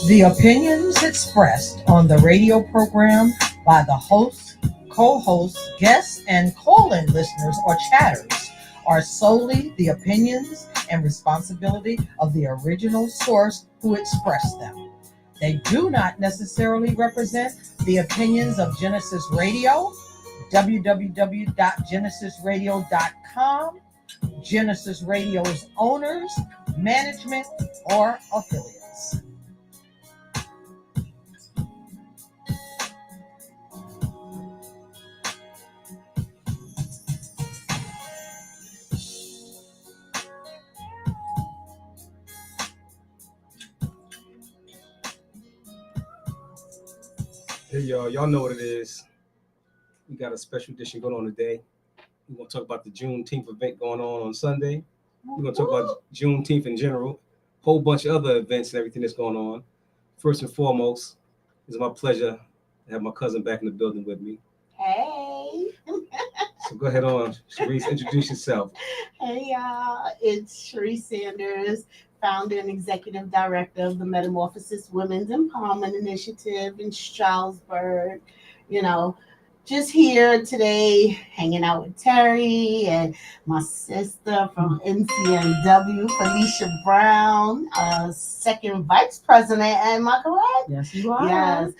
The opinions expressed on the radio program by the hosts, co hosts, guests, and call in listeners or chatters are solely the opinions and responsibility of the original source who expressed them. They do not necessarily represent the opinions of Genesis Radio, www.genesisradio.com, Genesis Radio's owners, management, or affiliates. Hey y'all know what it is. We got a special edition going on today. We're gonna talk about the Juneteenth event going on Sunday. We're gonna talk about Juneteenth in general, whole bunch of other events and everything that's going on. First and foremost, it's my pleasure to have my cousin back in the building with me. Hey. So go ahead on, Sharice, introduce yourself. Hey, y'all. It's Sharice Sanders, founder and executive director of the Metamorphosis Women's Empowerment Initiative in Stroudsburg. Just here today, hanging out with Terry and my sister from NCNW, Felicia Brown, second vice president. Am I correct? Yes, you are. Yes.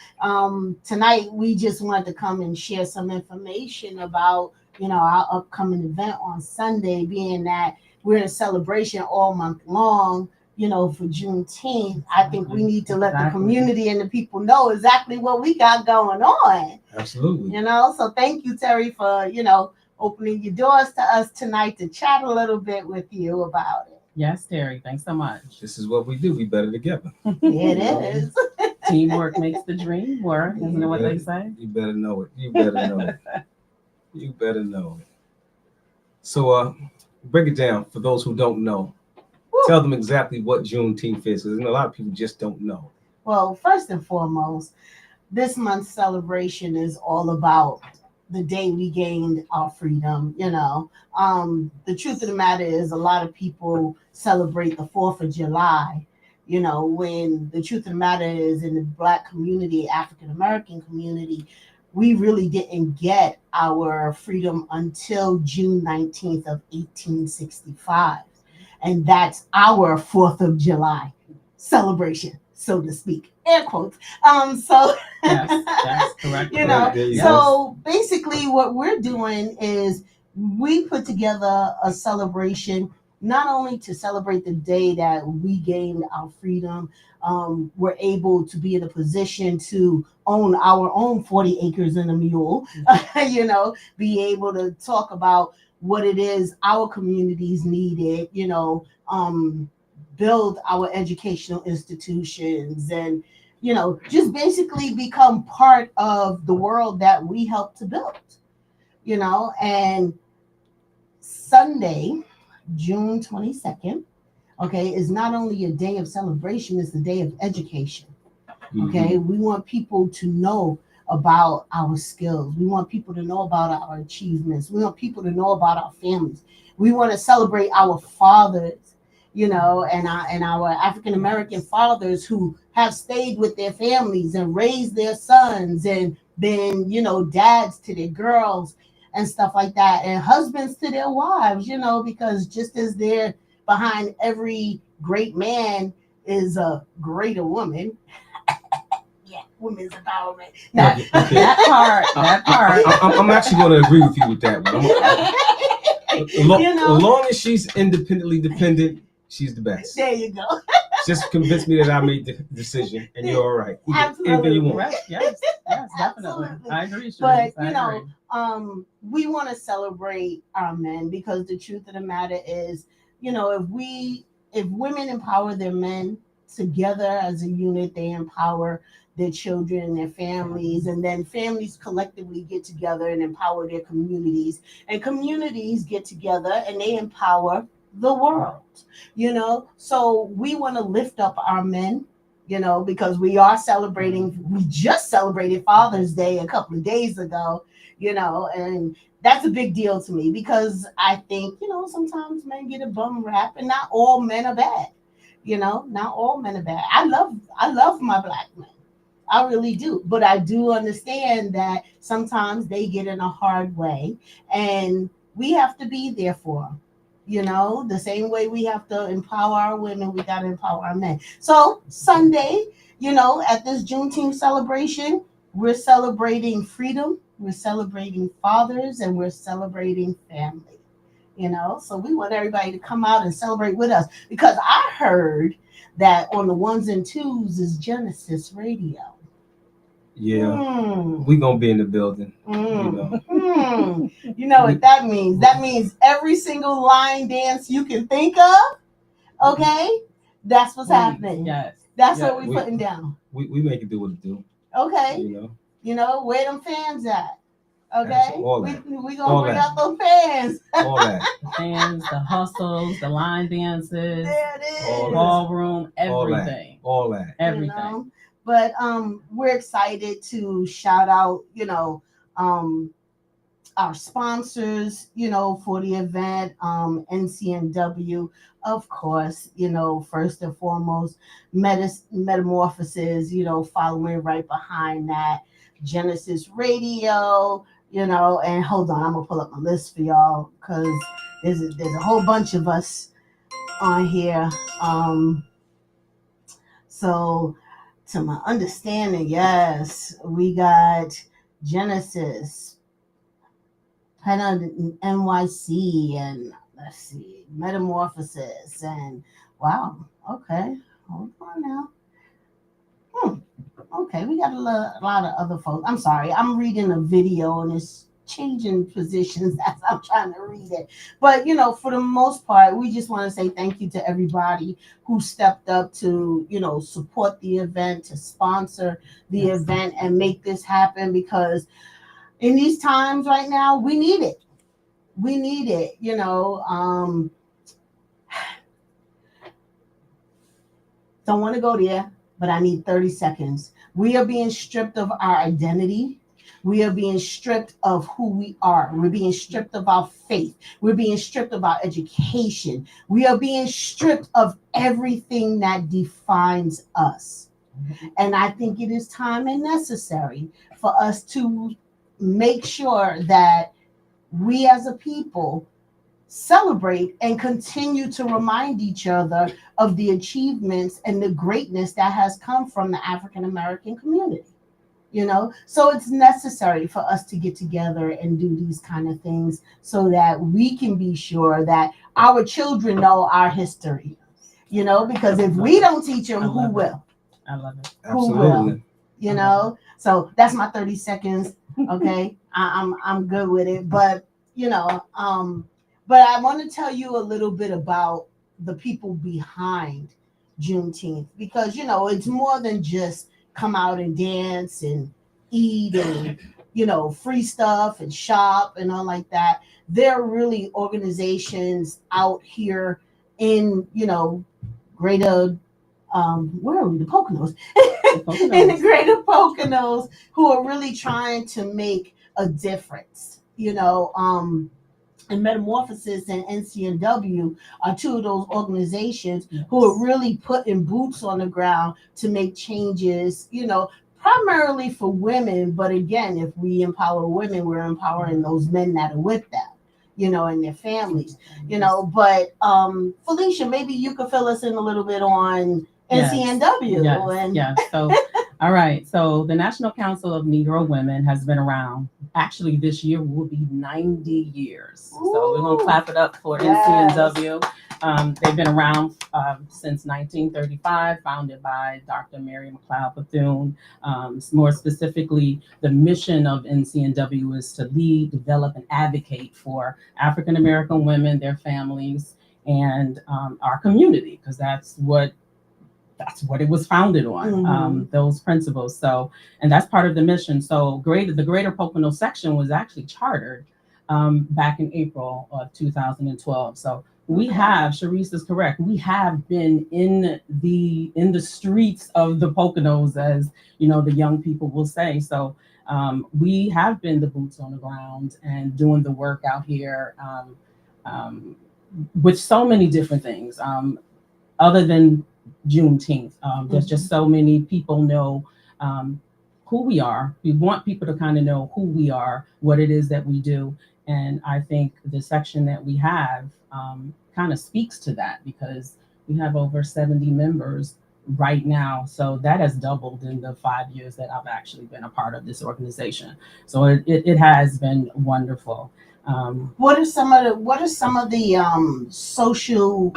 Tonight, we just wanted to come and share some information about, our upcoming event on Sunday, being that we're in a celebration all month long, for Juneteenth. I think we need to let the community and the people know exactly what we got going on. Absolutely. So thank you, Terry, for, opening your doors to us tonight to chat a little bit with you about it. Yes, Terry. Thanks so much. This is what we do. We better together. It is. Teamwork makes the dream work. Isn't it what they say? You better know it. You better know it. You better know it. So break it down for those who don't know. Tell them exactly what Juneteenth is, because a lot of people just don't know. Well, first and foremost, this month's celebration is all about the day we gained our freedom. The truth of the matter is a lot of people celebrate the 4th of July, when the truth of the matter is in the Black community, African American community, we really didn't get our freedom until June 19th of 1865. And that's our 4th of July celebration, so to speak. Air quotes. Yes, that's correct. So basically what we're doing is we put together a celebration, not only to celebrate the day that we gained our freedom, we're able to be in a position to own our own 40 acres and a mule, be able to talk about what it is our communities needed, build our educational institutions and, just basically become part of the world that we help to build, and Sunday, June 22nd, is not only a day of celebration, it's a day of education. Okay, we want people to know about our skills. We want people to know about our achievements. We want people to know about our families. We want to celebrate our fathers, and our African American fathers who have stayed with their families and raised their sons and been, dads to their girls and stuff like that, and husbands to their wives, because just as they're behind every great man is a greater woman. Women's empowerment. That part. I'm actually going to agree with you with that one. As long as she's independently dependent, she's the best. There you go. Just convince me that I made the decision, and you're all right. Absolutely. You want. Correct. Yes, definitely. Absolutely. I agree. But we want to celebrate our men, because the truth of the matter is, if women empower their men together as a unit, they empower their children and their families, and then families collectively get together and empower their communities, and communities get together and they empower the world, so we want to lift up our men, because we just celebrated Father's Day a couple of days ago, and that's a big deal to me, because I think, sometimes men get a bum rap, and not all men are bad. Not all men are bad. I love my black men. I really do. But I do understand that sometimes they get in a hard way and we have to be there for them. The same way we have to empower our women, we got to empower our men. So, Sunday, at this Juneteenth celebration, we're celebrating freedom, we're celebrating fathers, and we're celebrating family. So we want everybody to come out and celebrate with us because I heard that on the ones and twos is Genesis Radio. Yeah, we gonna be in the building. You know what that means? That means every single line dance you can think of. Okay, that's what's happening. Yes, that's what we're putting down. We make it do what it do. Okay, where them fans at? Okay, we gonna all bring that. out those fans. All that. the fans, the hustles, the line dances, There it is. ballroom, everything. All that. Everything. But we're excited to shout out, our sponsors, for the event, NCNW, of course, first and foremost, Metamorphosis, following right behind that, Genesis Radio, and hold on, I'm gonna pull up my list for y'all because there's a whole bunch of us on here. So to my understanding, yes, we got Genesis, Penna NYC, and let's see, Metamorphosis, and wow, okay, hold on now. Okay, we got a lot of other folks. I'm sorry, I'm reading a video and it's changing positions as I'm trying to read it. But for the most part, we just want to say thank you to everybody who stepped up to, support the event, to sponsor the event and make this happen, because in these times right now, we need it. We need it, don't want to go there, but I need 30 seconds. We are being stripped of our identity. We are being stripped of who we are. We're being stripped of our faith. We're being stripped of our education. We are being stripped of everything that defines us. And I think it is time and necessary for us to make sure that we as a people celebrate and continue to remind each other of the achievements and the greatness that has come from the African American community. So it's necessary for us to get together and do these kind of things so that we can be sure that our children know our history, because if we don't teach them, who will? I love it. Absolutely. Who will? So that's my 30 seconds. Okay. I'm good with it. But, but I want to tell you a little bit about the people behind Juneteenth, because, it's more than just come out and dance and eat and free stuff and shop and all like that. There are really organizations out here in greater where are we, the Poconos? In the greater Poconos, who are really trying to make a difference. And Metamorphosis and NCNW are two of those organizations who are really putting boots on the ground to make changes, primarily for women. But again, if we empower women, we're empowering those men that are with them, and their families, But Felicia, maybe you could fill us in a little bit on NCNW. Yes. So, all right. So the National Council of Negro Women has been around. Actually, this year will be 90 years. Ooh. So we're going to clap it up for NCNW. They've been around since 1935, founded by Dr. Mary McLeod Bethune. More specifically, the mission of NCNW is to lead, develop, and advocate for African American women, their families, and our community, because that's what it was founded on, those principles. So, and that's part of the mission. So the Greater Pocono section was actually chartered back in April of 2012. So we have, Sharice is correct, we have been in the streets of the Poconos, as the young people will say. So we have been the boots on the ground and doing the work out here with so many different things. Other than Juneteenth. There's just so many people know who we are. We want people to kind of know who we are, what it is that we do. And I think the section that we have kind of speaks to that because we have over 70 members right now. So that has doubled in the 5 years that I've actually been a part of this organization. So it has been wonderful. What are some of the social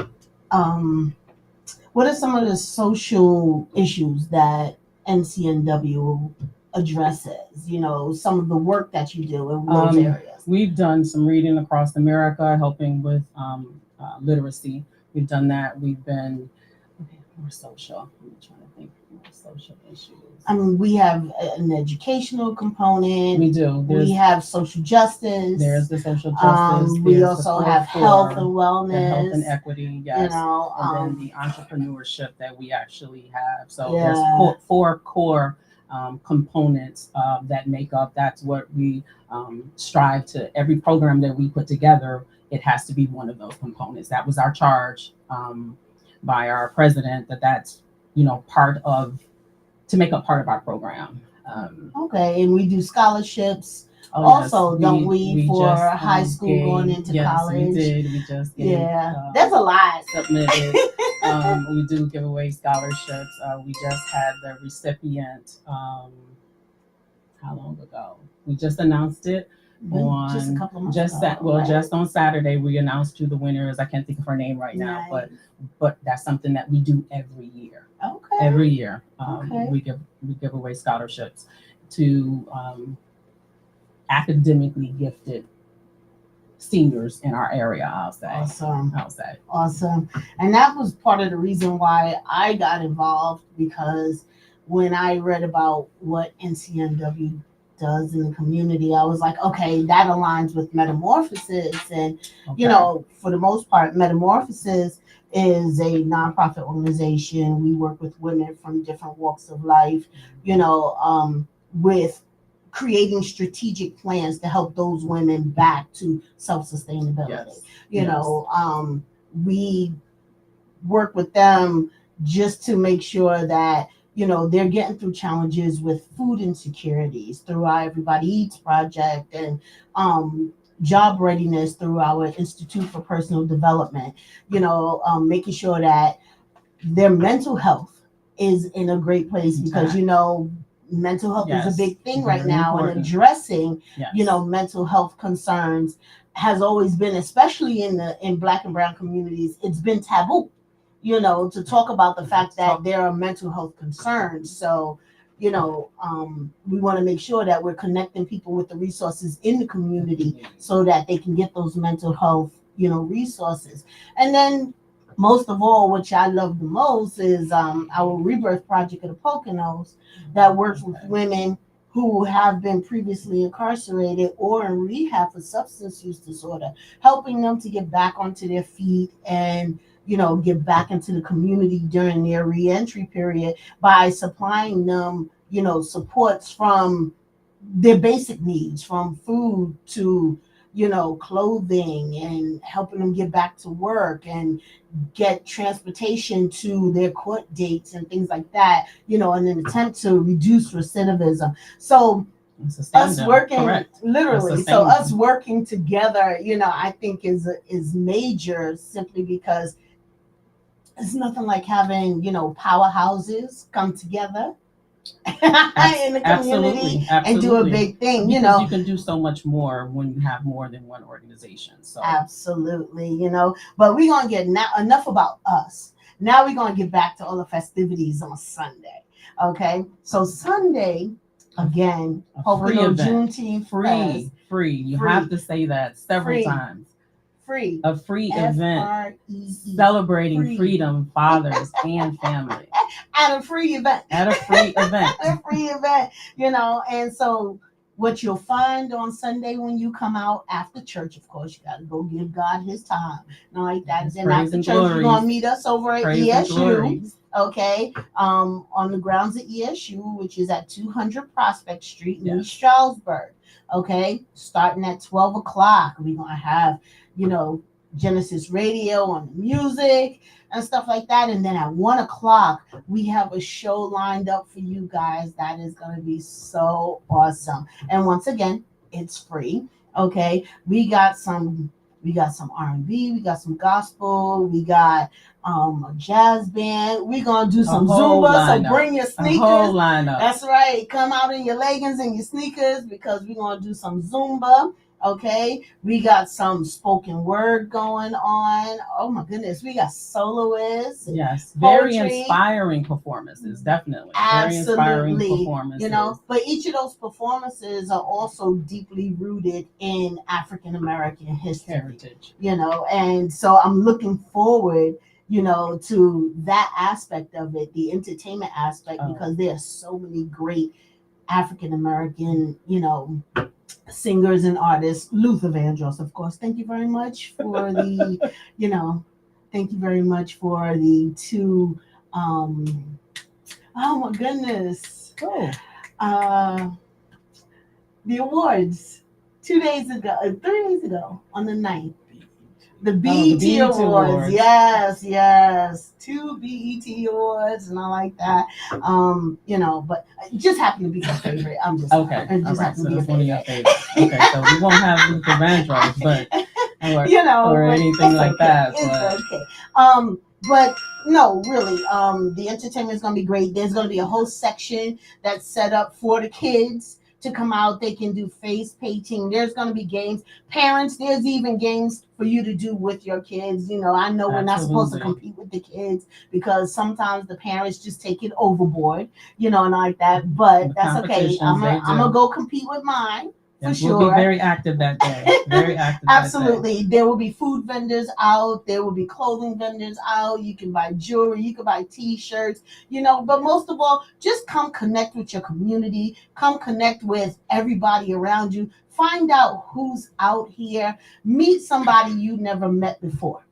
what are some of the social issues that NCNW addresses? You know, some of the work that you do in those areas. We've done some reading across America, helping with literacy. We've done that. We've been more social. I'm trying to think more social issues. I mean, we have an educational component. We do. We have social justice. There's the social justice. We also have health and wellness. The health and equity, yes. You know, and then the entrepreneurship that we actually have. So there's four core components that make up. That's what we strive to. Every program that we put together, it has to be one of those components. That was our charge by our president. That's part of to make up part of our program. Okay, and we do scholarships. Oh, also, yes. don't we for just, high school going into college? We did. We just gave, that's a lot. Submitted. We do give away scholarships. We just had the recipient. How long ago? We just announced it. Just a couple of months ago, just on Saturday we announced who the winner is. I can't think of her name right now, but that's something that we do every year. Okay. Every year, we give away scholarships to academically gifted seniors in our area. I'll say. Awesome. And that was part of the reason why I got involved, because when I read about what NCNW does in the community, I was like, okay, that aligns with Metamorphosis. And for the most part, Metamorphosis is a nonprofit organization. We work with women from different walks of life, with creating strategic plans to help those women back to self-sustainability. We work with them just to make sure that they're getting through challenges with food insecurities through our Everybody Eats project, and job readiness through our Institute for Personal Development, making sure that their mental health is in a great place, because mental health is a big thing right now, and addressing mental health concerns has always been, especially in Black and Brown communities, it's been taboo, to talk about the fact that there are mental health concerns. So we want to make sure that we're connecting people with the resources in the community so that they can get those mental health, resources. And then most of all, which I love the most, is our Rebirth Project of the Poconos that works with women who have been previously incarcerated or in rehab for substance use disorder, helping them to get back onto their feet and get back into the community during their reentry period by supplying them, supports from their basic needs, from food to, clothing, and helping them get back to work and get transportation to their court dates and things like that, in an attempt to reduce recidivism. So us working literally, so us working together, I think is major, simply because it's nothing like having, powerhouses come together in the community and do a big thing. Because you can do so much more when you have more than one organization. So absolutely, but we're gonna get enough about us. Now we're gonna get back to all the festivities on Sunday. Okay, so Sunday, again, Pocono Juneteenth, free. You have to say that several times. Free. A free event celebrating freedom, fathers, and family. At a free event. A free event, and so what you'll find on Sunday when you come out after church, of course, you got to go give God his time. Not like that. Then after church, you're going to meet us over at ESU. Okay. On the grounds at ESU, which is at 200 Prospect Street in Stroudsburg. Okay. Starting at 12 o'clock. We're going to have, Genesis Radio on the music and stuff like that. And then at 1 o'clock, we have a show lined up for you guys that is going to be so awesome. And once again, it's free. Okay, we got some R&B, we got some gospel, we got a jazz band. We're gonna do some Zumba, so bring your sneakers. A whole lineup. That's right. Come out in your leggings and your sneakers because we're gonna do some Zumba. Okay, we got some spoken word going on. Oh my goodness, we got soloists. Yes, very poetry. Inspiring performances, definitely. Absolutely. Very inspiring performances. You know, but each of those performances are also deeply rooted in African American history. Heritage. You know, and so I'm looking forward, you know, to that aspect of it, the entertainment aspect, because there are so many great African American, you know, singers and artists. Luther Vandross, of course. Thank you very much for the, you know, thank you very much for the two, oh my goodness. Oh. The awards 3 days ago on the 9th. The BET Awards. Yes. 2 BET Awards, and I like that. You know, but it just happened to be my favorite. I'm just okay. It just happened to be one of your favorites. Okay, so we won't have Luther Vandross, but you know, or anything like okay. that. It's okay. But no, really, the entertainment is gonna be great. There's gonna be a whole section that's set up for the kids to come out. They can do face painting. There's going to be games. Parents, there's even games for you to do with your kids. You know, I know we're not supposed to compete with the kids because sometimes the parents just take it overboard, you know, and like that. But that's okay. I'm going to go compete with mine. For sure. We'll be very active that day. Very active. Absolutely. There will be food vendors out. There will be clothing vendors out. You can buy jewelry. You can buy T-shirts. You know, but most of all, just come connect with your community. Come connect with everybody around you. Find out who's out here. Meet somebody you never met before.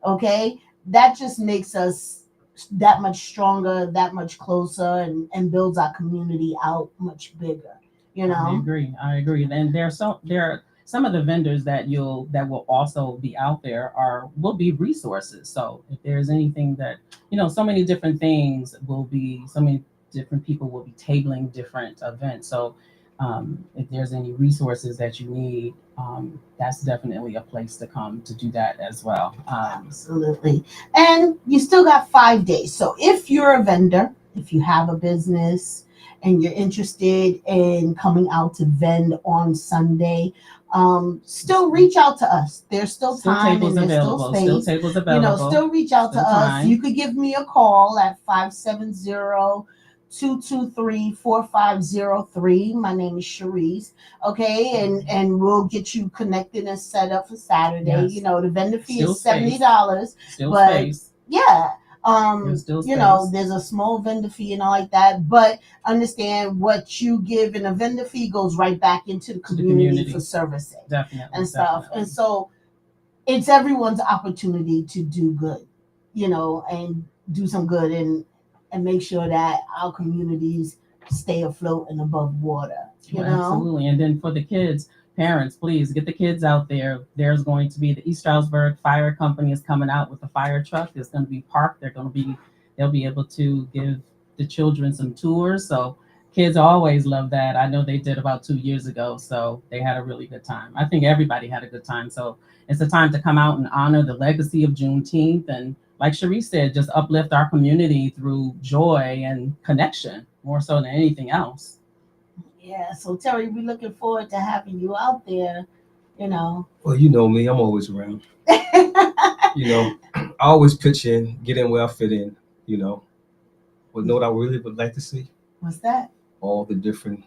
Okay? That just makes us that much stronger, that much closer, and builds our community out much bigger. You know? I agree. And there are some of the vendors that will also be out there will be resources. So if there's anything that, you know, so many different things so many different people will be tabling different events. So if there's any resources that you need, that's definitely a place to come to do that as well. Absolutely. And you still got 5 days. So if you're a vendor, if you have a business, and you're interested in coming out to vend on Sunday, still reach out to us. There's still time and there's still space. Still tables available. You know, still reach out to us. You could give me a call at 570-223-4503. My name is Cherise. Okay, and we'll get you connected and set up for Saturday. Yes. You know, the vendor fee is $70. Still space. Yeah. You know, there's a small vendor fee and all like that, but understand what you give in a vendor fee goes right back into the community for servicing and stuff. Definitely. And so it's everyone's opportunity to do good, you know, and do some good and make sure that our communities stay afloat and above water. You know? Absolutely. And then for the kids, parents, please get the kids out there. There's going to be the East Stroudsburg Fire Company is coming out with a fire truck. It's going to be parked. They'll be able to give the children some tours. So kids always love that. I know they did about 2 years ago. So they had a really good time. I think everybody had a good time. So it's a time to come out and honor the legacy of Juneteenth. And like Cherise said, just uplift our community through joy and connection more so than anything else. Yeah, so Terry, we're looking forward to having you out there, you know. Well, you know me, I'm always around. You know, I always pitch in, get in where I fit in, you know. But know what I really would like to see? What's that? All the different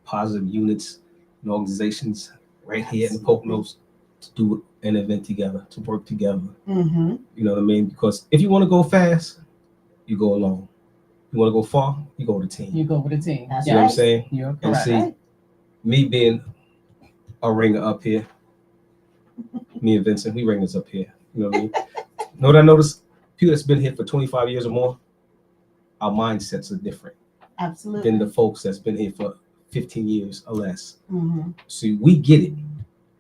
positive units and organizations right here in the Poconos to do an event together, to work together. Mm-hmm. You know what I mean? Because if you want to go fast, you go alone. You want to go far, you go with a team. You go with a team. That's you know what I'm saying? You're correct. And see, me being a ringer up here, me and Vincent, we ringers up here. You know what I mean? Know what I noticed? People that's been here for 25 years or more, our mindsets are different. Absolutely. Than the folks that's been here for 15 years or less. Mm-hmm. See, we get it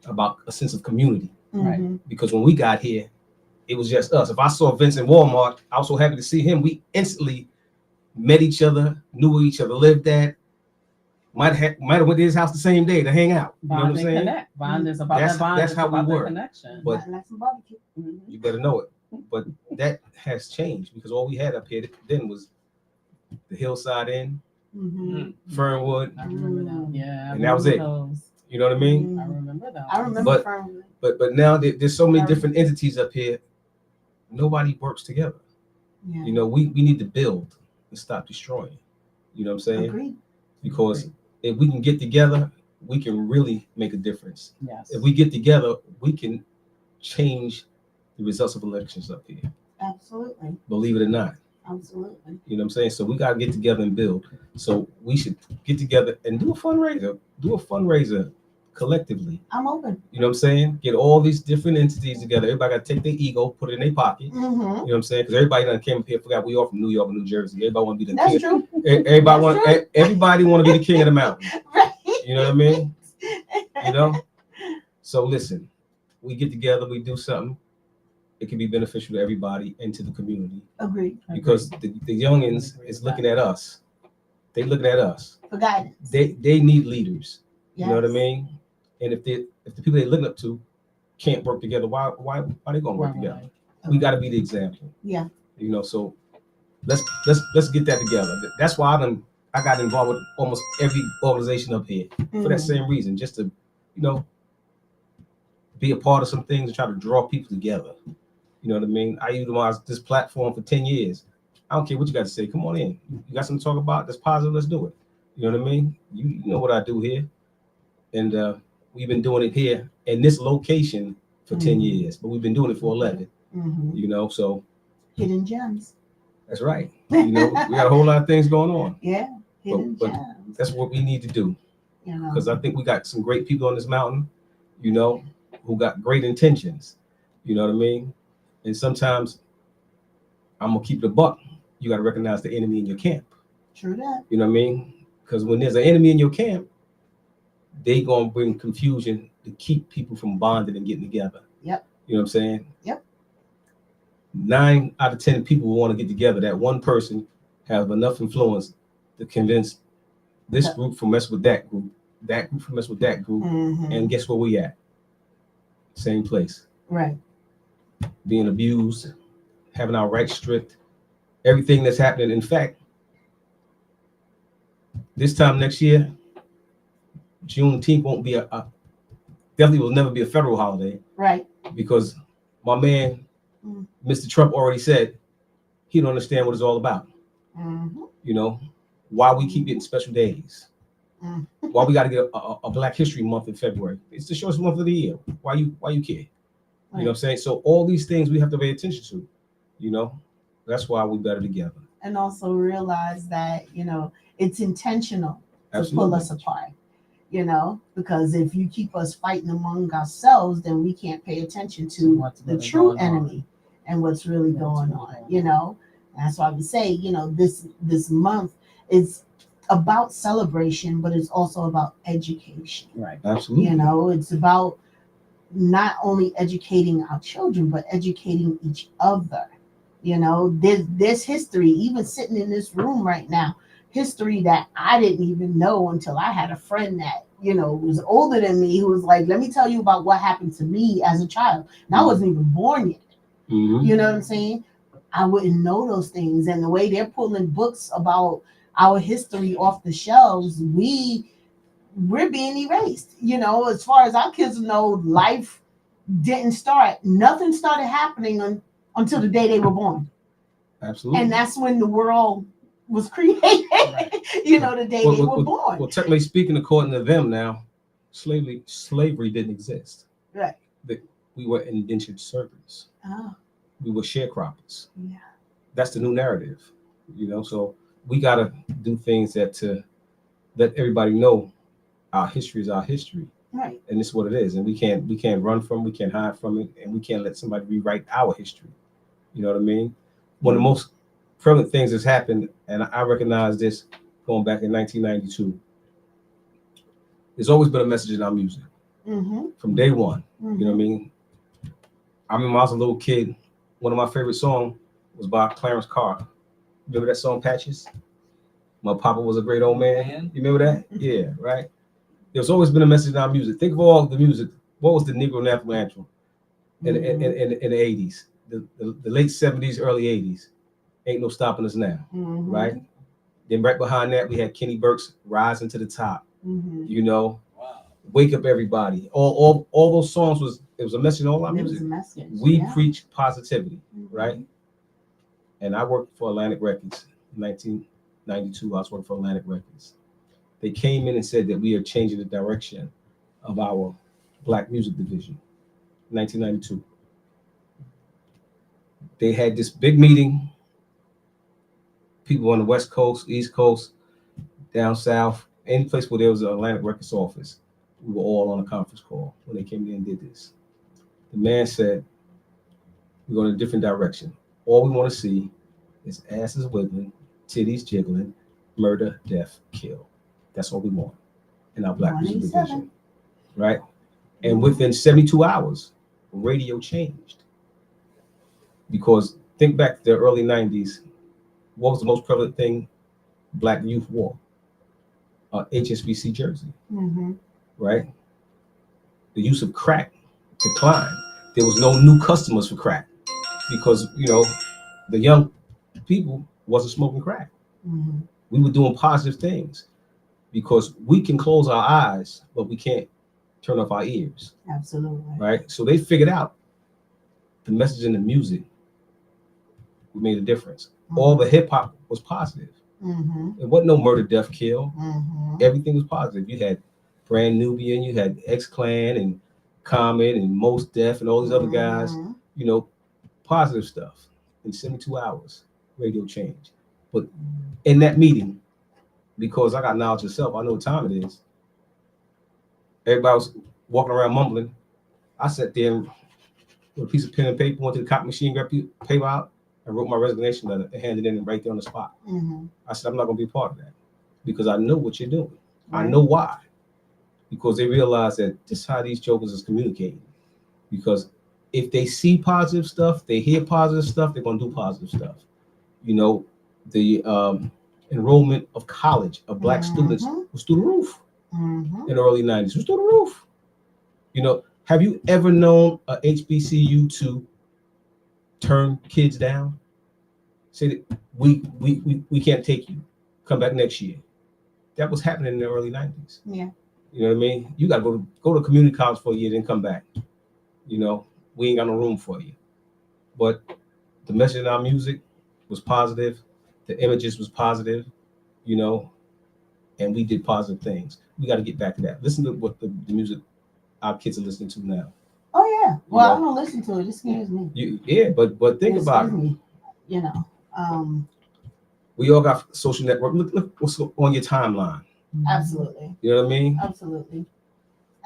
about a sense of community. Mhm. because when we got here, it was just us. If I saw Vince in Walmart, I was so happy to see him. We instantly met each other, knew where each other lived at. Might have went to his house the same day to hang out. You know what I'm Bond and saying? connect. Bond is about That's- that bond. that's It's how we about that were. connection. But- Like some barbecue. Mhm. You better know it. But that has changed because all we had up here then was the Hillside Inn, Mhm. Fernwood. I remember that. Yeah, I And that was remember it. those. You know what I mean? I remember those. I remember But- Fernwood. But now there's so many different entities up here. Nobody works together. Yeah. You know, we need to build and stop destroying. You know what I'm saying? Agreed. Because if we can get together, we can really make a difference. Yes. If we get together, we can change the results of elections up here. Absolutely. Believe it or not. Absolutely. You know what I'm saying? So we gotta get together and build. So we should get together and do a fundraiser. Do a fundraiser collectively. I'm open. You know what I'm saying? Get all these different entities together. Everybody gotta take their ego, put it in their pocket. You Mm-hmm. know what I'm saying? Because everybody done came up here, forgot we all from New York and New Jersey. Everybody want to be the That's king. true. Everybody want to be the king of the mountain. Right. You know what I mean? You know? So listen, we get together, we do something. It can be beneficial to everybody and to the community. Agreed. Because the youngins is looking at us. They looking at us. For guidance. They need leaders. You know what I Yes. mean? And if the people they looking up to can't work together, why they gonna work together? We gotta be the example. Yeah. You know, so let's get that together. That's why I got involved with almost every organization up here for that same reason, just to, you know, be a part of some things and try to draw people together. You know what I mean? I utilized this platform for 10 years. I don't care what you got to say. Come on in. You got something to talk about that's positive? Let's do it. You know what I mean? You know what I do here. And we've been doing it here in this location for 10 years, but we've been doing it for 11. Mm-hmm. You know, so Hidden gems. that's right. You know, we got a whole lot of things going on. Yeah. Hidden But gems. that's what we need to do. You know. Because I think we got some great people on this mountain, you know, who got great intentions. You know what I mean? And sometimes I'm gonna keep the buck. You got to recognize the enemy in your camp. True that. You know what I mean? Because when there's an enemy in your camp, they gonna bring confusion to keep people from bonding and getting together. Yep. You know what I'm saying? Yep. 9 out of 10 people will want to get together. That one person have enough influence to convince this group from mess with that group from mess with that group. Mm-hmm. And guess where we at? Same place. Right. Being abused, having our rights stripped, everything that's happening. In fact, this time next year, Juneteenth won't be definitely will never be a federal holiday. Right. Because my man, Mr. Trump already said he don't understand what it's all about. Mm-hmm. You know, why we keep getting special days. Why we got to get a Black History Month in February. It's the shortest month of the year. Why you care? Right. You know what I'm saying? So all these things we have to pay attention to, you know, that's why we better together. And also realize that, you know, it's intentional to Absolutely. pull us apart, you know, because if you keep us fighting among ourselves, then we can't pay attention to What's the really true going on. enemy and what's really going on, you know. That's why we say, you know, this month is about celebration, but it's also about education. Right. Absolutely. You know, it's about not only educating our children, but educating each other. You know, there's history, even sitting in this room right now, history that I didn't even know until I had a friend that, you know, was older than me who was like, let me tell you about what happened to me as a child. And I wasn't even born yet. Mm-hmm. You know what I'm saying? I wouldn't know those things. And the way they're pulling books about our history off the shelves, we're being erased. You know, as far as our kids know, life didn't start. Nothing started happening until the day they were born. Absolutely. And that's when the world was created. Right. You know, the day they were born. Well, technically speaking, according to them now, slavery didn't exist. Right. We were indentured servants. Oh, We were sharecroppers. yeah. That's the new narrative, you know. So we gotta do things that to let everybody know our history is our history, Right. and it's what it is. And we can't run from it, we can't hide from it, and we can't let somebody rewrite our history. You know what I mean? One of the most prevalent things that's happened, and I recognize this going back in 1992. There's always been a message in our music Mm-hmm. from day one. Mm-hmm. You know what I mean? I remember when I was a little kid, one of my favorite songs was by Clarence Carr. Remember that song, Patches? My Papa Was a Great Old Man. You remember that? Yeah, right? There's always been a message in our music. Think of all the music. What was the Negro National Anthem in the 80s? The late 70s, early 80s. Ain't No Stopping Us Now, right? Then right behind that, we had Kenny Burke's Rising to the Top. You know, Wake Up Everybody. All those songs it was a message in all our music. Was a message. We preach positivity, right? And I worked for Atlantic Records in 1992. I was working for Atlantic Records. They came in and said that we are changing the direction of our Black music division. 1992. They had this big meeting. People on the West Coast, East Coast, down south, any place where there was an Atlantic Records office, we were all on a conference call when they came in and did this. The man said, we're going in a different direction. All we want to see is asses wiggling, titties jiggling, murder, death, kill. That's all we want in our Black music division, right? And within 72 hours, radio changed. Because think back to the early 90s, what was the most prevalent thing Black youth wore? HSBC jersey, right? The use of crack declined. There was no new customers for crack because, you know, the young people wasn't smoking crack. We were doing positive things because we can close our eyes, but we can't turn off our ears. Absolutely. Right? So they figured out the message in the music made a difference. All the hip hop was positive. It wasn't no murder, death, kill. Everything was positive. You had Brand Nubian, you had X-Clan and Common and Mos Def and all these other guys, you know, positive stuff. In 72 hours, radio changed. But in that meeting, because I got knowledge of self, I know what time it is. Everybody was walking around mumbling. I sat there with a piece of pen and paper, went to the copy machine, grabbed paper out, and wrote my resignation letter and handed it in right there on the spot. I said, I'm not going to be a part of that because I know what you're doing. I know why. Because they realize that this is how these jokers is communicating. Because if they see positive stuff, they hear positive stuff, they're going to do positive stuff. You know, the enrollment of college of Black students was through the roof in the early 90s. It was through the roof. You know, have you ever known a HBCU to turn kids down? Say that we can't take you. Come back next year. That was happening in the early 90s. Yeah. You know what I mean? You got to go to community college for a year, then come back. You know, we ain't got no room for you. But the message in our music was positive. The images was positive, you know, and we did positive things. We got to get back to that. Listen to what the music our kids are listening to now. Oh yeah. Well, I don't listen to it. It scares me. But think about it. You know, we all got social network. Look what's on your timeline. Absolutely. You know what I mean? Absolutely.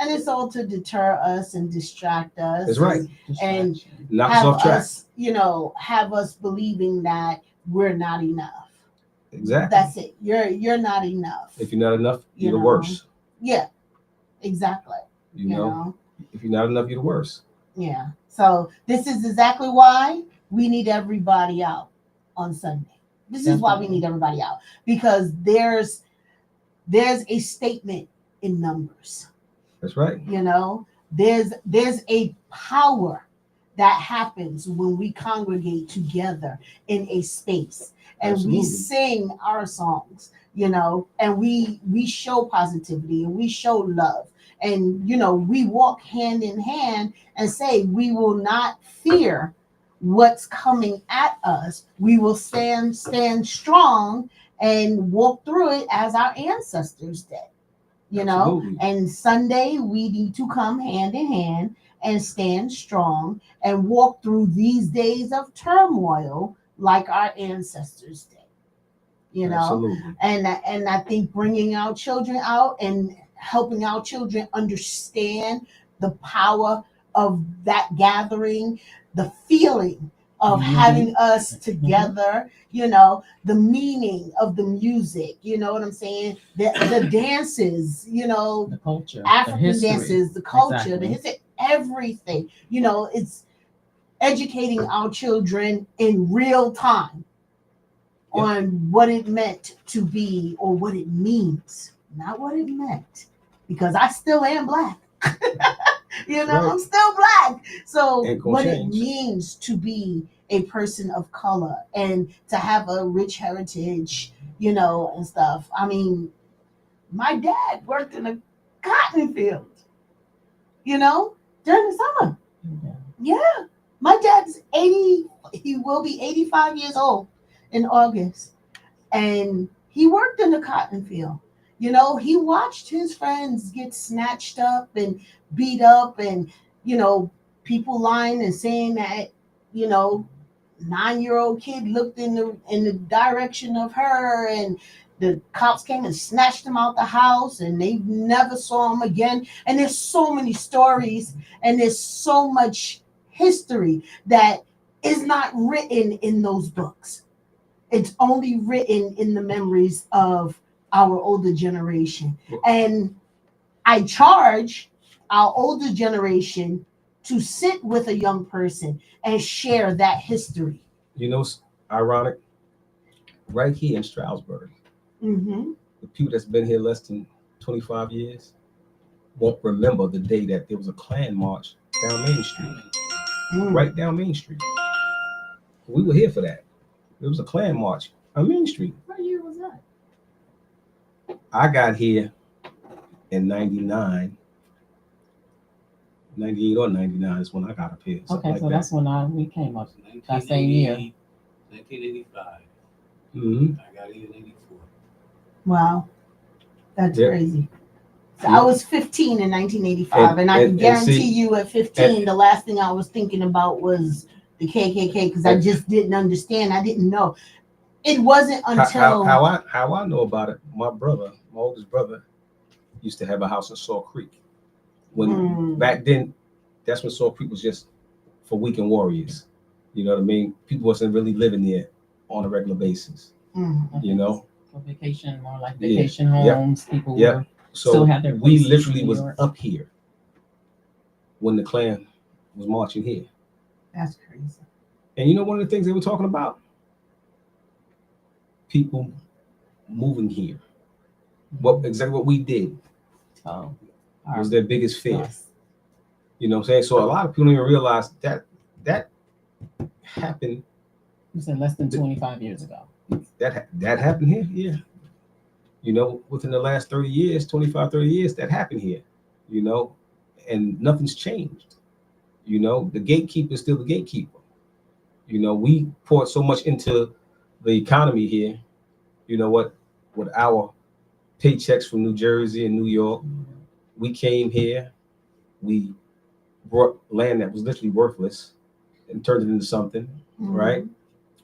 And it's all to deter us and distract us. That's right. And knock us off track. You know, have us believing that we're not enough. Exactly. That's it. You're not enough. If you're not enough, you're the worst. Yeah. Exactly. You know? If you're not enough, you're the worst. Yeah. So this is exactly why we need everybody out on Sunday. This is why we need everybody out, because there's a statement in numbers. That's right. You know, there's a power that happens when we congregate together in a space and Absolutely. we sing our songs, you know, and we show positivity and we show love. And, you know, we walk hand in hand and say, we will not fear what's coming at us. We will stand strong and walk through it as our ancestors did, you Absolutely. know. And Sunday, we need to come hand in hand and stand strong and walk through these days of turmoil like our ancestors did, you know. Absolutely. And I think bringing our children out and helping our children understand the power of that gathering, the feeling of having us together, you know, the meaning of the music, you know what I'm saying? The dances, you know, the culture, African the history. dances, the culture, Exactly. the history, everything, you know, educating our children in real time on what it meant to be or what it means, not what it meant, because I still am black. You know, Right. I'm still black. So Ain't gonna what change. it means to be a person of color and to have a rich heritage, you know, and stuff. I mean, my dad worked in a cotton field, you know, during the summer. Yeah. My dad's 80, he will be 85 years old in August. And he worked in the cotton field. You know, he watched his friends get snatched up and beat up, and, you know, people lying and saying that, you know, 9-year-old kid looked in the direction of her, and the cops came and snatched him out the house, and they never saw him again. And there's so many stories, and there's so much history that is not written in those books. It's only written in the memories of our older generation. And I charge our older generation to sit with a young person and share that history. You know, it's ironic. Right here in Stroudsburg, Mm-hmm. the people that's been here less than 25 years won't remember the day that there was a Klan march down Main Street, right down Main Street. We were here for that. There was a Klan march on Main Street. What year was that? I got here in 99, 98 or 99 is when I got up here. Okay, Like so that. that's when we came up. That same year. 1985. Mm-hmm. I got here in 84. Wow. That's Yeah. crazy. So Yeah. I was 15 in 1985, and I can and guarantee see- you at 15, the last thing I was thinking about was the KKK, because I just didn't understand. I didn't know. It wasn't until how I know about it. My oldest brother, used to have a house in Saw Creek. When back then, that's when Saw Creek was just for weekend warriors. You know what I mean? People wasn't really living there on a regular basis. You know, For vacation, more like Yeah. vacation Yep. homes. People Yep. were So still had their we places in literally New was York. up here when the Klan was marching here. That's crazy. And you know one of the things they were talking about? People moving here. Exactly what we did Oh, was their biggest fear. us. You know what I'm saying? So a lot of people don't even realize that happened. You said less than 25 years ago. That happened here. Yeah. You know, within the last 30 years, 25, 30 years, that happened here. You know, and nothing's changed. You know, the gatekeeper is still the gatekeeper. You know, we poured so much into the economy here. You know what? With our paychecks from New Jersey and New York, we came here. We brought land that was literally worthless and turned it into something, right?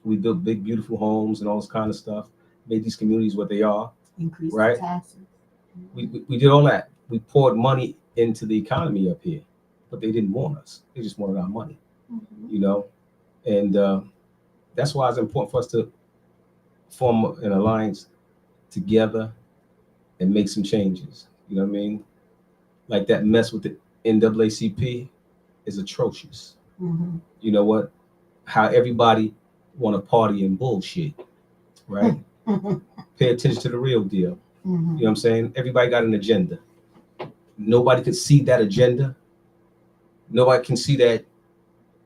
We built big, beautiful homes and all this kind of stuff. Made these communities what they are. Increase Right. the taxes. We did all that. We poured money into the economy up here, but they didn't want us. They just wanted our money, you know? And that's why it's important for us to form an alliance together and make some changes. You know what I mean? Like that mess with the NAACP is atrocious. You know what? How everybody want to party and bullshit, right? Pay attention to the real deal. You know what I'm saying? Everybody got an agenda. Nobody could see that agenda. Nobody can see that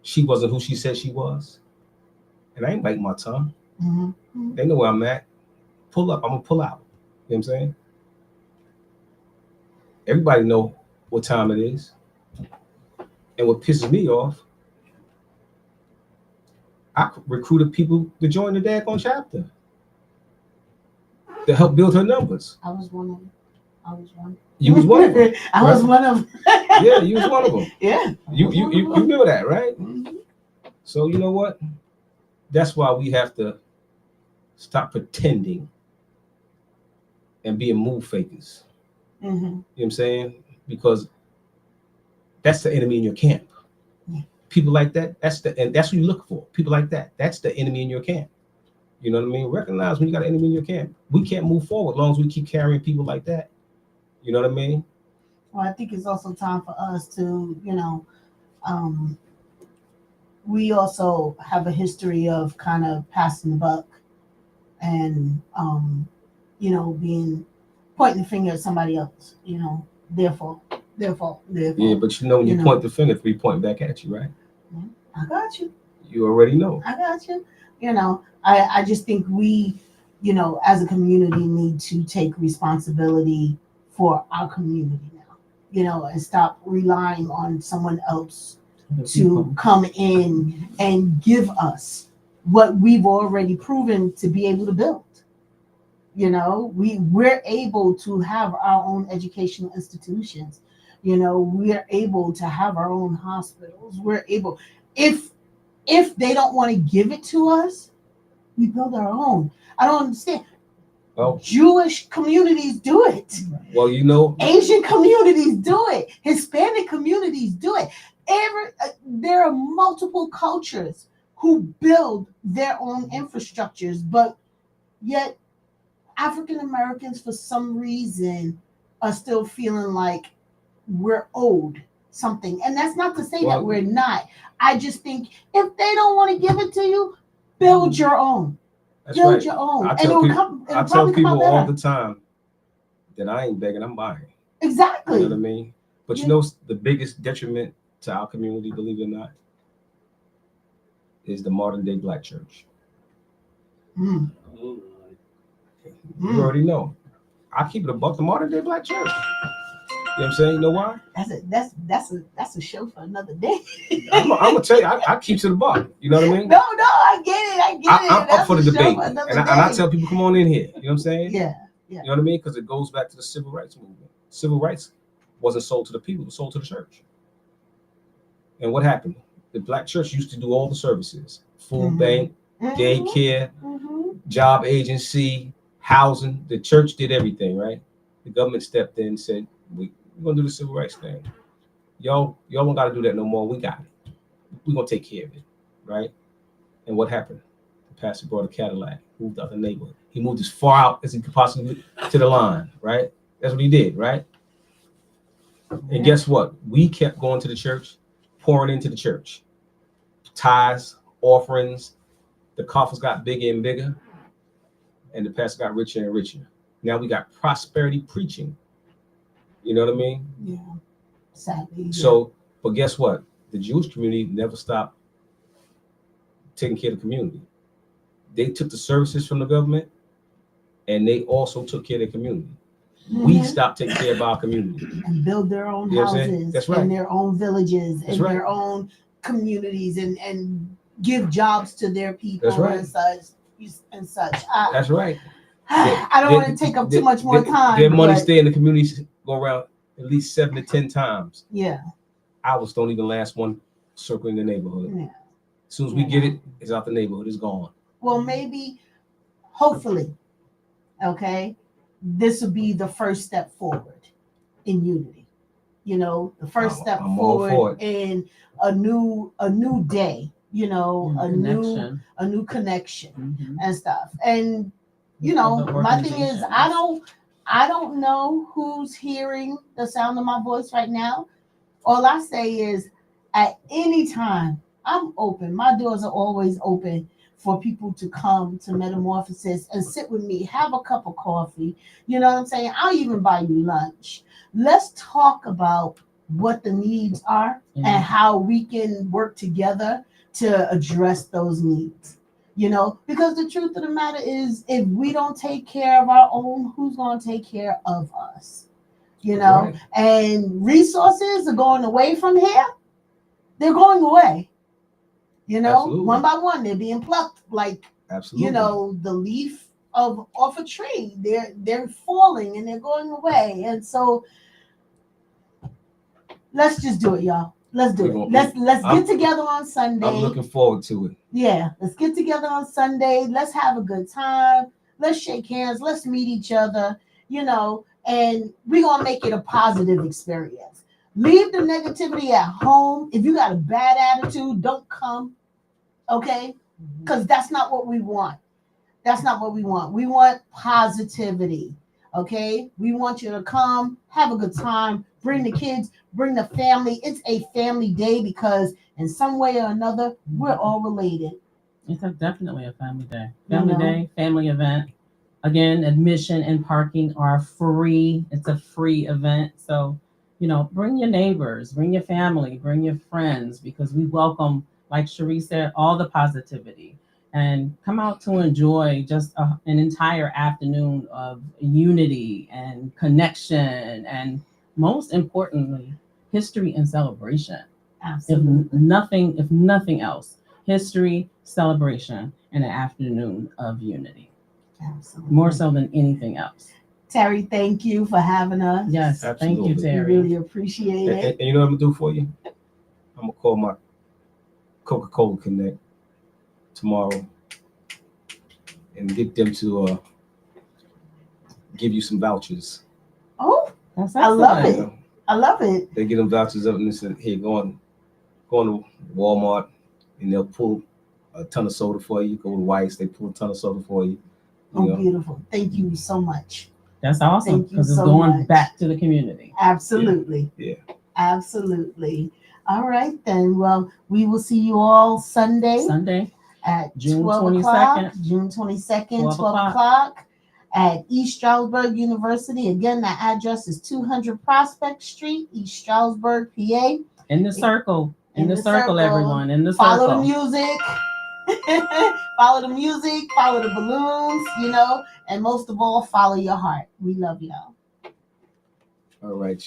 she wasn't who she said she was. And I ain't biting my tongue. They know where I'm at. Pull up, I'm gonna pull out. You know what I'm saying? Everybody know what time it is. And what pisses me off, I recruited people to join the daggone chapter to help build her numbers. I was one of them. You was one of them. I was one of them. Yeah, you was one of them. Yeah. You remember that, right? So you know what? That's why we have to stop pretending and being move fakers. You know what I'm saying? Because that's the enemy in your camp. People like that, and that's what you look for. People like that. That's the enemy in your camp. You know what I mean? Recognize when you got an enemy in your camp. We can't move forward as long as we keep carrying people like that. You know what I mean? Well, I think it's also time for us to, you know, we also have a history of kind of passing the buck and being pointing the finger at somebody else, their fault. Yeah, but when you point the finger, we point back at you, right? I got you. You already know. I got you. I just think we, as a community need to take responsibility for our community now, and stop relying on someone else to come in and give us what we've already proven to be able to build. We're able to have our own educational institutions. We're able to have our own hospitals. We're able, if they don't want to give it to us, we build our own. I don't understand. Well, Jewish communities do it. Well, Asian communities do it. Hispanic communities do it. There are multiple cultures who build their own infrastructures, but yet African Americans, for some reason, are still feeling like we're owed something. And that's not to say that we're not. I just think if they don't want to give it to you, build your own. Build your own. I tell people all the time that I ain't begging, I'm buying. Exactly. You know what I mean? But the biggest detriment to our community, believe it or not, is the modern day black church. Mm. You already know. I keep it $1, the modern day black church. You know what I'm saying? You know why? That's a show for another day. I'm gonna tell you, I keep to the $1. You know what I mean? No, I get it. I'm up for the debate, and I day. tell people, come on in here. You know what I'm saying? Yeah. You know what I mean? Because it goes back to the civil rights movement. Civil rights wasn't sold to the people; it was sold to the church. And what happened? The black church used to do all the services: food bank, daycare, job agency, housing. The church did everything, right? The government stepped in and said, we're gonna do the civil rights thing. Y'all don't gotta do that no more. We got it. We're gonna take care of it, right? And what happened? The pastor brought a Cadillac, moved out the neighborhood. He moved as far out as he could possibly to the line, right? That's what he did, right? And guess what? We kept going to the church, pouring into the church. Tithes, offerings, the coffers got bigger and bigger, and the pastor got richer and richer. Now we got prosperity preaching. You know what I mean? Yeah. Sadly. So, but guess what? The Jewish community never stopped taking care of the community. They took the services from the government, and they also took care of the community. We stopped taking care of our community and build their own houses. That's right. And their own villages That's and right. their own communities and give jobs to their people. That's right. and such. That's right. I don't want to take up too much more time. Their money stay in the community, go around at least 7 to 10 times. Yeah. Ours don't even last one circle in the neighborhood. Yeah. As soon as we get it, it's out the neighborhood. It's gone. Well, maybe, hopefully, okay, this will be the first step forward in unity. The first step forward in a new day. A new connection and stuff. And my thing is, I don't know who's hearing the sound of my voice right now. All I say is, at any time, I'm open. My doors are always open for people to come to Metamorphosis and sit with me, have a cup of coffee. You know what I'm saying? I'll even buy you lunch. Let's talk about what the needs are and how we can work together to address those needs. Because the truth of the matter is, if we don't take care of our own, who's going to take care of us? Right. And resources are going away from here. They're going away. Absolutely. One by one, they're being plucked like, absolutely. The leaf off a tree. They're falling and they're going away. And so let's just do it, y'all. Let's do it. Let's get together on Sunday. I'm looking forward to it. Yeah, let's get together on Sunday. Let's have a good time. Let's shake hands. Let's meet each other, and we're going to make it a positive experience. Leave the negativity at home. If you got a bad attitude, don't come, okay? Because that's not what we want. That's not what we want. We want positivity, Okay, we want you to come, have a good time, bring the kids, bring the family. It's a family day because in some way or another, we're all related. It's definitely a family day. You Family know? day, family event. Again, admission and parking are free. It's a free event. So, bring your neighbors, bring your family, bring your friends, because we welcome, like Cherie said, all the positivity. And come out to enjoy just an entire afternoon of unity and connection, and most importantly, history and celebration. Absolutely. If nothing else, history, celebration, and an afternoon of unity. Absolutely. More so than anything else. Terry, thank you for having us. Yes, thank you, Absolutely. We Terry. really appreciate And, it. and you know what I'm gonna do for you? I'm gonna call my Coca-Cola Connect tomorrow and get them to give you some vouchers. Oh, That's I love excellent. it. You know, I love it. they get them vouchers up and they said, "Hey, go on to Walmart and they'll pull a ton of soda for you. Go to White's, they pull a ton of soda for you. Oh, You know, beautiful. Thank you so much. That's awesome Thank you because it's so going much. back to the community. Absolutely. Yeah. Absolutely. All right, then. Well, we will see you all Sunday, at June 12 o'clock, 22nd, June 22nd, 12 12 o'clock at East Stroudsburg University. Again, the address is 200 Prospect Street, East Stroudsburg, PA. in the circle. In the circle, everyone. In the Follow the circle. music. Follow the music, follow the balloons, and most of all, follow your heart. We love y'all. All right,